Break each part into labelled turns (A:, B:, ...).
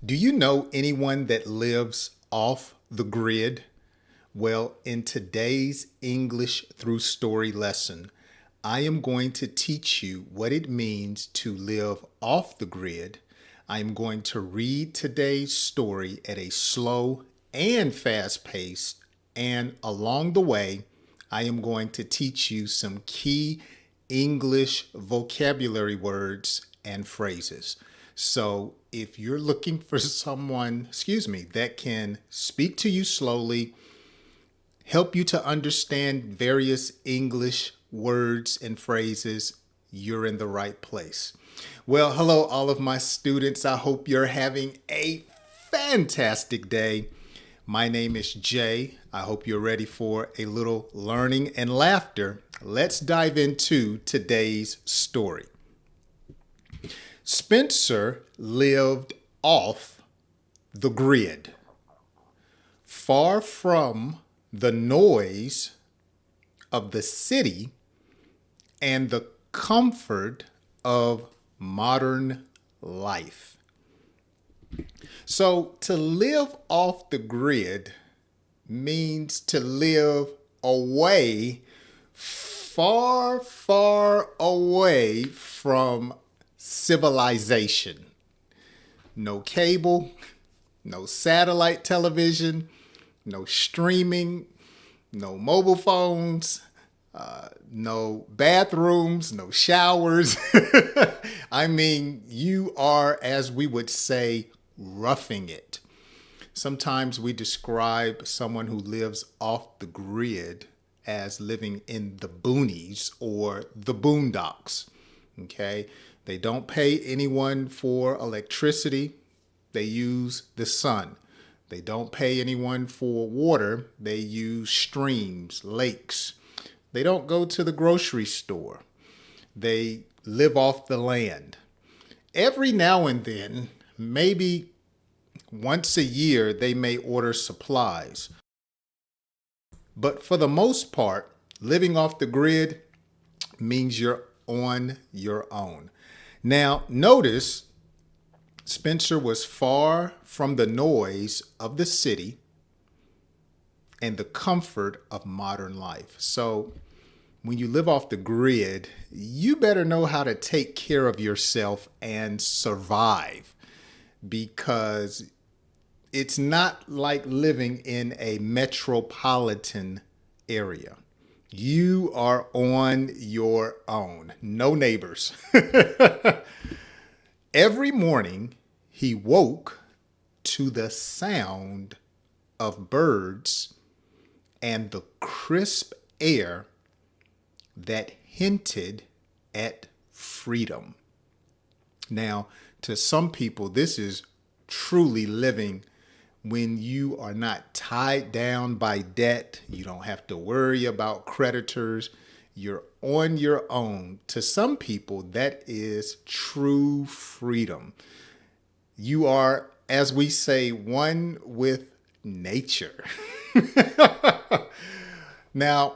A: Do you know anyone that lives off the grid? Well, in today's English through story lesson, I am going to teach you what it means to live off the grid. I am going to read today's story at a slow and fast pace, and along the way, I am going to teach you some key English vocabulary words and phrases. So if you're looking for someone, that can speak to you slowly, help you to understand various English words and phrases, you're in the right place. Well, hello, all of my students. I hope you're having a fantastic day. My name is Jay. I hope you're ready for a little learning and laughter. Let's dive into today's story. Spencer lived off the grid, far from the noise of the city and the comfort of modern life. So to live off the grid means to live away, far, far away from civilization. No cable, no satellite television, no streaming, no mobile phones, no bathrooms, no showers. I mean, you are, as we would say, roughing it. Sometimes we describe someone who lives off the grid as living in the boonies or the boondocks. Okay? They don't pay anyone for electricity. They use the sun. They don't pay anyone for water. They use streams, lakes. They don't go to the grocery store. They live off the land. Every now and then, maybe once a year, they may order supplies. But for the most part, living off the grid means you're on your own. Now, notice Spencer was far from the noise of the city and the comfort of modern life. So when you live off the grid, you better know how to take care of yourself and survive, because it's not like living in a metropolitan area. You are on your own. No neighbors. Every morning, he woke to the sound of birds and the crisp air that hinted at freedom. Now, to some people, this is truly living when you are not tied down by debt. You don't have to worry about creditors. You're on your own. To some people, that is true freedom. You are, as we say, one with nature. Now,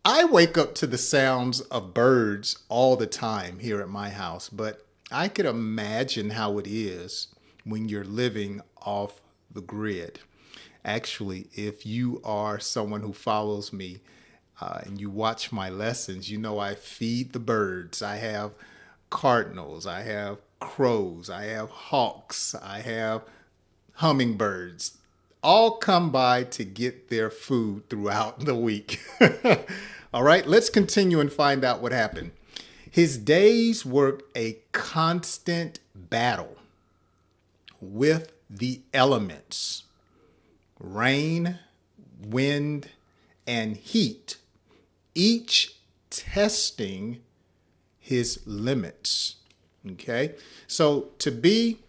A: I wake up to the sounds of birds all the time here at my house, but I could imagine how it is when you're living off the grid. Actually, if you are someone who follows me and you watch my lessons, you know I feed the birds. I have cardinals, I have crows, I have hawks, I have hummingbirds. All come by to get their food throughout the week. All right, let's continue and find out what happened. His days were a constant battle with the elements, rain, wind, and heat, each testing his limits. Okay, so to be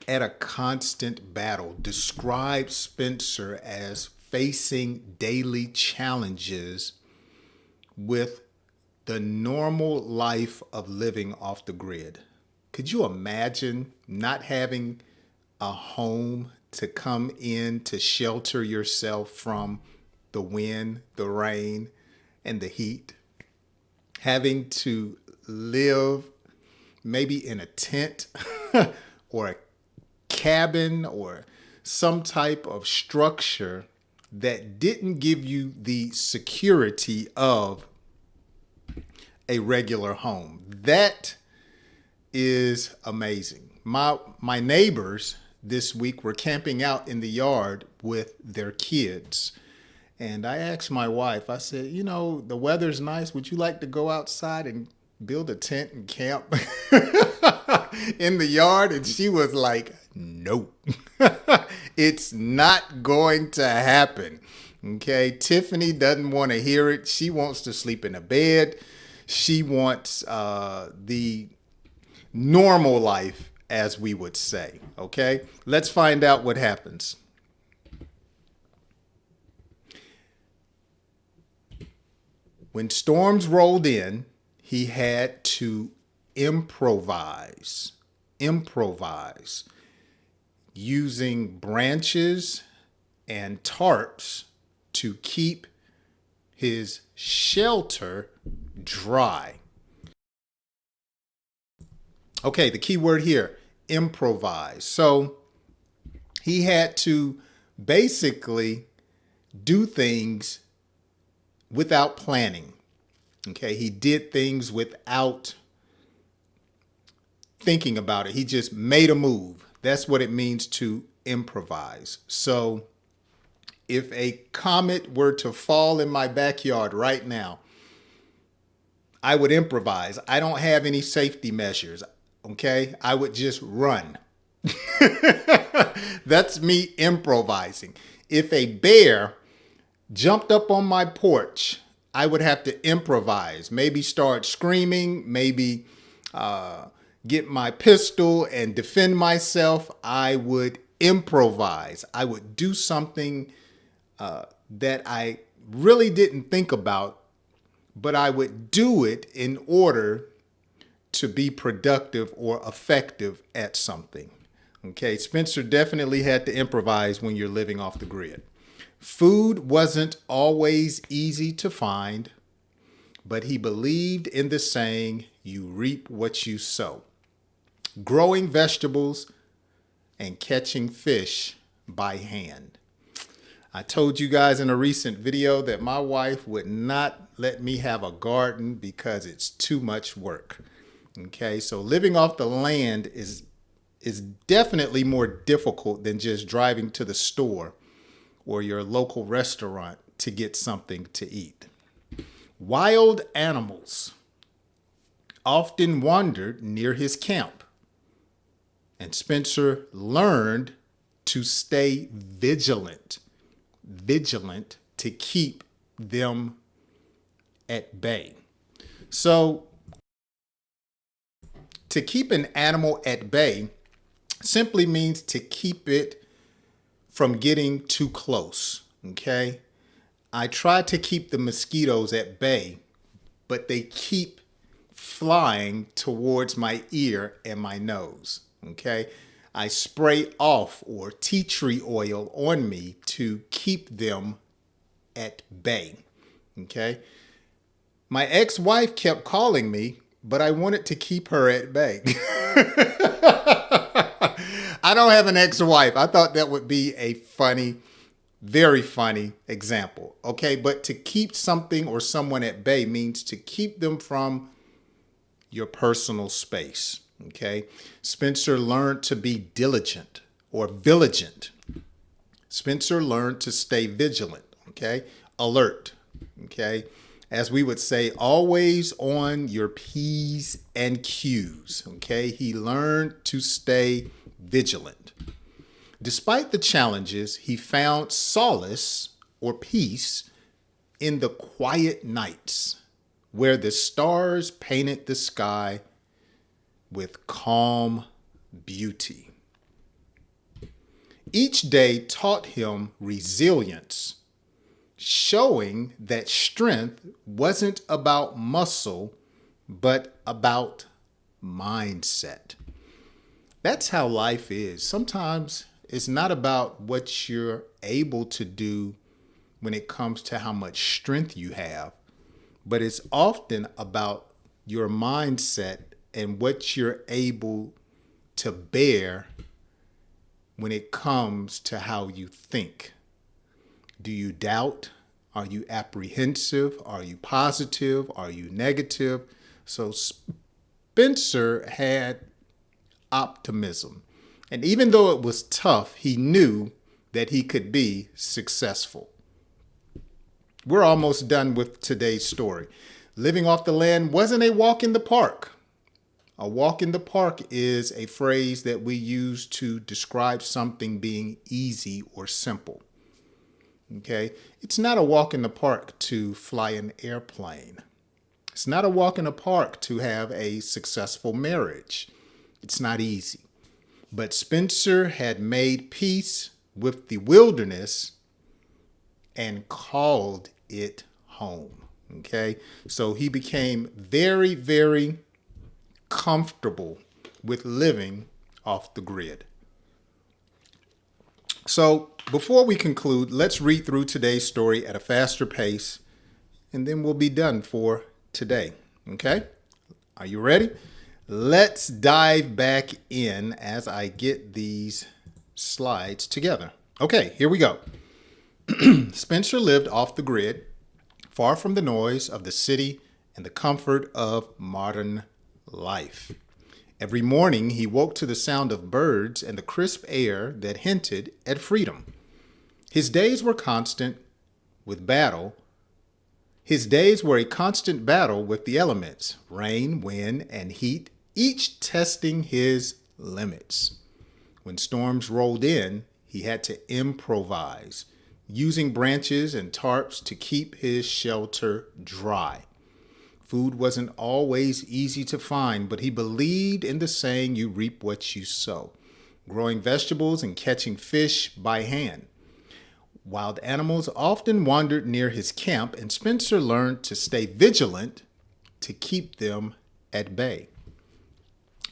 A: at a constant battle describes Spencer as facing daily challenges with the normal life of living off the grid. Could you imagine not having a home to come in to shelter yourself from the wind, the rain, and the heat? Having to live maybe in a tent or a cabin or some type of structure that didn't give you the security of a regular home. That is amazing. My neighbors this week were camping out in the yard with their kids. And I asked my wife, I said, the weather's nice. Would you like to go outside and build a tent and camp in the yard? And she was like, no, it's not going to happen. Okay. Tiffany doesn't want to hear it. She wants to sleep in a bed. She wants the normal life, as we would say. Okay. Let's find out what happens. When storms rolled in, he had to improvise, using branches and tarps to keep his shelter dry. Okay, the key word here, improvise. So he had to basically do things without planning. Okay, he did things without thinking about it. He just made a move. That's what it means to improvise. So if a comet were to fall in my backyard right now, I would improvise. I don't have any safety measures. Okay, I would just run. That's me improvising. If a bear jumped up on my porch, I would have to improvise. Maybe start screaming, maybe get my pistol and defend myself. I would improvise. I would do something that I really didn't think about, but I would do it in order to be productive or effective at something. Okay, Spencer definitely had to improvise when you're living off the grid. Food wasn't always easy to find, but he believed in the saying, you reap what you sow. Growing vegetables and catching fish by hand. I told you guys in a recent video that my wife would not let me have a garden because it's too much work. Okay, so living off the land is definitely more difficult than just driving to the store or your local restaurant to get something to eat. Wild animals often wandered near his camp, and Spencer learned to stay vigilant to keep them at bay. So to keep an animal at bay simply means to keep it from getting too close, okay? I try to keep the mosquitoes at bay, but they keep flying towards my ear and my nose, okay? I spray off or tea tree oil on me to keep them at bay, okay? My ex-wife kept calling me, but I wanted to keep her at bay. I don't have an ex-wife. I thought that would be a funny, very funny example. Okay, but to keep something or someone at bay means to keep them from your personal space. Okay, Spencer learned to be diligent or vigilant. Spencer learned to stay vigilant. Okay, alert. Okay, as we would say, always on your P's and Q's. Okay, he learned to stay vigilant. Despite the challenges, he found solace or peace in the quiet nights where the stars painted the sky with calm beauty. Each day taught him resilience, showing that strength wasn't about muscle, but about mindset. That's how life is. Sometimes it's not about what you're able to do when it comes to how much strength you have, but it's often about your mindset and what you're able to bear when it comes to how you think. Do you doubt? Are you apprehensive? Are you positive? Are you negative? So Spencer had optimism. And even though it was tough, he knew that he could be successful. We're almost done with today's story. Living off the land wasn't a walk in the park. A walk in the park is a phrase that we use to describe something being easy or simple. Okay? It's not a walk in the park to fly an airplane. It's not a walk in the park to have a successful marriage. It's not easy. But Spencer had made peace with the wilderness and called it home. Okay? So he became very, very comfortable with living off the grid. So before we conclude, let's read through today's story at a faster pace, and then we'll be done for today. Okay? Are you ready? Let's dive back in as I get these slides together. Okay, here we go. Spencer lived off the grid, far from the noise of the city and the comfort of modern life. Every morning he woke to the sound of birds and the crisp air that hinted at freedom. His days were a constant battle with the elements, rain, wind, and heat, each testing his limits. When storms rolled in, he had to improvise, using branches and tarps to keep his shelter dry. Food wasn't always easy to find, but he believed in the saying, you reap what you sow, growing vegetables and catching fish by hand. Wild animals often wandered near his camp, and Spencer learned to stay vigilant to keep them at bay.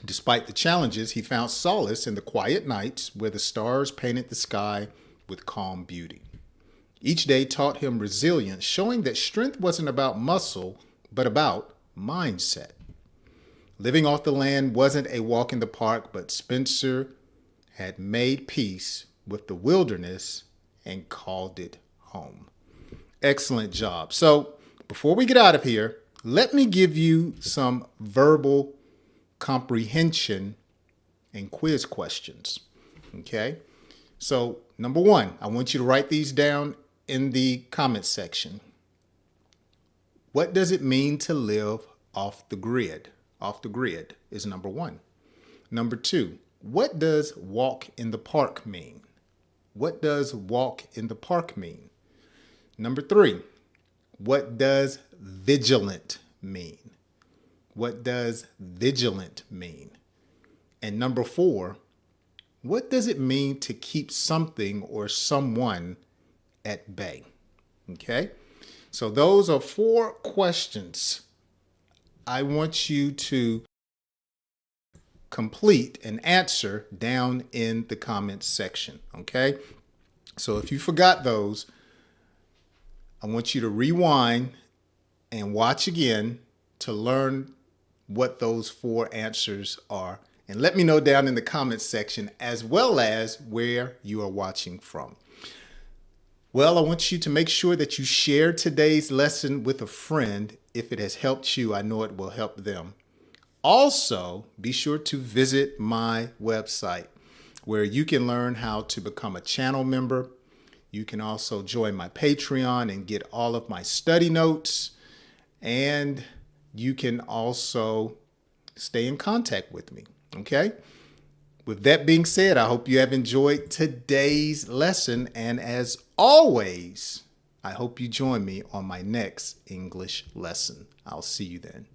A: Despite the challenges, he found solace in the quiet nights where the stars painted the sky with calm beauty. Each day taught him resilience, showing that strength wasn't about muscle, but about mindset. Living off the land wasn't a walk in the park, but Spencer had made peace with the wilderness and called it home. Excellent job. So before we get out of here, let me give you some verbal comprehension and quiz questions. Okay? So number one, I want you to write these down in the comment section. What does it mean to live off the grid? Off the grid is number one. Number two, what does walk in the park mean? What does walk in the park mean? Number three, what does vigilant mean? What does vigilant mean? And number four, what does it mean to keep something or someone at bay? Okay? So those are 4 questions I want you to complete and answer down in the comments section. Okay? So if you forgot those, I want you to rewind and watch again to learn what those 4 answers are. And let me know down in the comments section as well as where you are watching from. Well, I want you to make sure that you share today's lesson with a friend. If it has helped you, I know it will help them. Also, be sure to visit my website where you can learn how to become a channel member. You can also join my Patreon and get all of my study notes. And you can also stay in contact with me. Okay? With that being said, I hope you have enjoyed today's lesson. And as always, I hope you join me on my next English lesson. I'll see you then.